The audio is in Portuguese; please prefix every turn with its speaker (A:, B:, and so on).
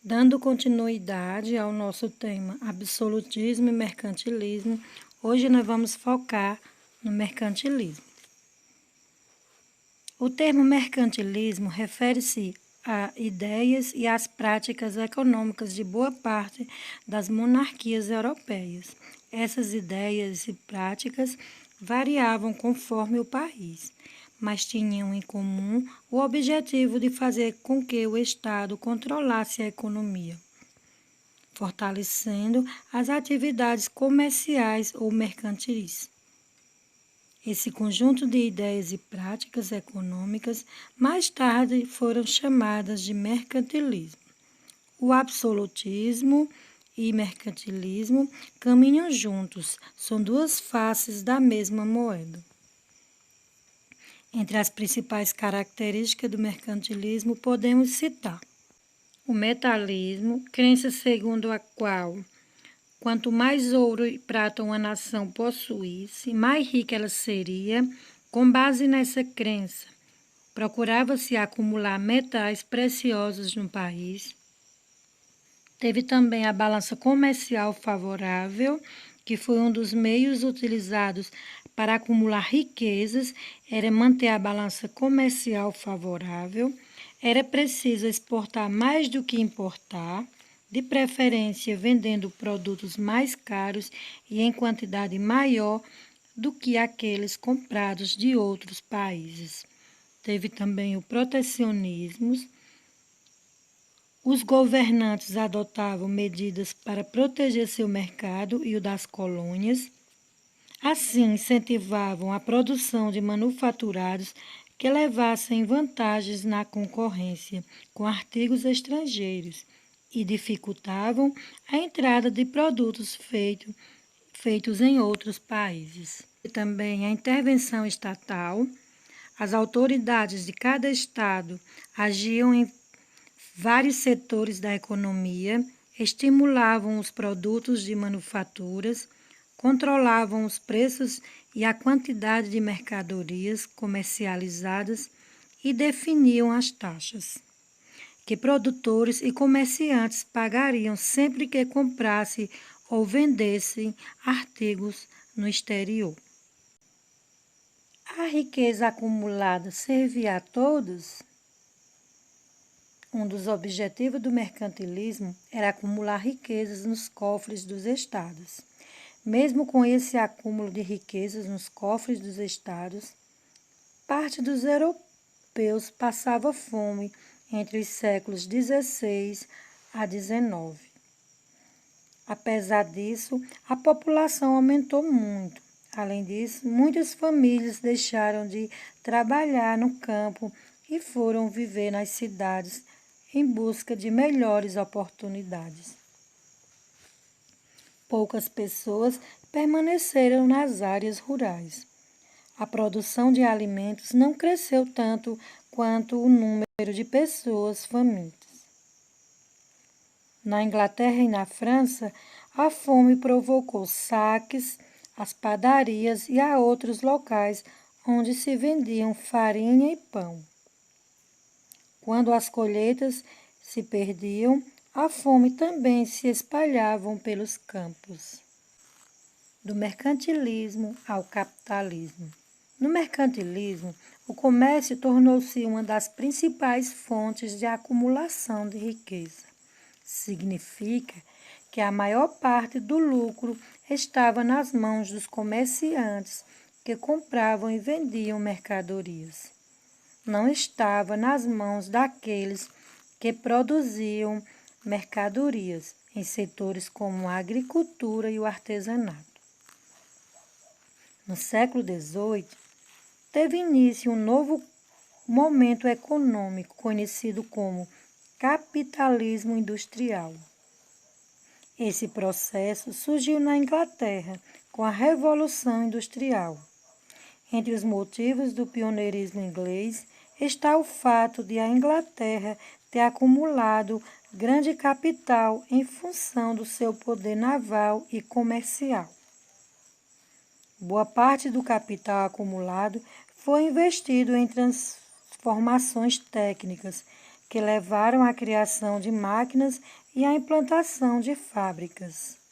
A: Dando continuidade ao nosso tema absolutismo e mercantilismo, hoje nós vamos focar no mercantilismo. O termo mercantilismo refere-se a ideias e às práticas econômicas de boa parte das monarquias europeias. Essas ideias e práticas variavam conforme o país, mas tinham em comum o objetivo de fazer com que o Estado controlasse a economia, fortalecendo as atividades comerciais ou mercantis. Esse conjunto de ideias e práticas econômicas mais tarde foram chamadas de mercantilismo. O absolutismo e mercantilismo caminham juntos, são duas faces da mesma moeda. Entre as principais características do mercantilismo podemos citar o metalismo, crença segundo a qual quanto mais ouro e prata uma nação possuísse, mais rica ela seria. Com base nessa crença, procurava-se acumular metais preciosos no país. Teve também a balança comercial favorável, que foi um dos meios utilizados para acumular riquezas, era manter a balança comercial favorável. Era preciso exportar mais do que importar, de preferência vendendo produtos mais caros e em quantidade maior do que aqueles comprados de outros países. Teve também o protecionismo. Os governantes adotavam medidas para proteger seu mercado e o das colônias. Assim, incentivavam a produção de manufaturados que levassem vantagens na concorrência com artigos estrangeiros e dificultavam a entrada de produtos feitos em outros países. E também a intervenção estatal. As autoridades de cada estado agiam em vários setores da economia, estimulavam os produtos de manufaturas, controlavam os preços e a quantidade de mercadorias comercializadas e definiam as taxas que produtores e comerciantes pagariam sempre que comprassem ou vendessem artigos no exterior. A riqueza acumulada servia a todos? Um dos objetivos do mercantilismo era acumular riquezas nos cofres dos estados. Mesmo com esse acúmulo de riquezas nos cofres dos estados, parte dos europeus passava fome entre os séculos XVI a XIX. Apesar disso, a população aumentou muito. Além disso, muitas famílias deixaram de trabalhar no campo e foram viver nas cidades em busca de melhores oportunidades. Poucas pessoas permaneceram nas áreas rurais. A produção de alimentos não cresceu tanto quanto o número de pessoas famintas. Na Inglaterra e na França, a fome provocou saques às padarias e a outros locais onde se vendiam farinha e pão. Quando as colheitas se perdiam, a fome também se espalhava pelos campos. Do mercantilismo ao capitalismo. No mercantilismo, o comércio tornou-se uma das principais fontes de acumulação de riqueza. Significa que a maior parte do lucro estava nas mãos dos comerciantes que compravam e vendiam mercadorias. Não estava nas mãos daqueles que produziam mercadorias em setores como a agricultura e o artesanato. No século XVIII, teve início um novo momento econômico conhecido como capitalismo industrial. Esse processo surgiu na Inglaterra com a Revolução Industrial. Entre os motivos do pioneirismo inglês está o fato de a Inglaterra ter acumulado grande capital em função do seu poder naval e comercial. Boa parte do capital acumulado foi investido em transformações técnicas que levaram à criação de máquinas e à implantação de fábricas.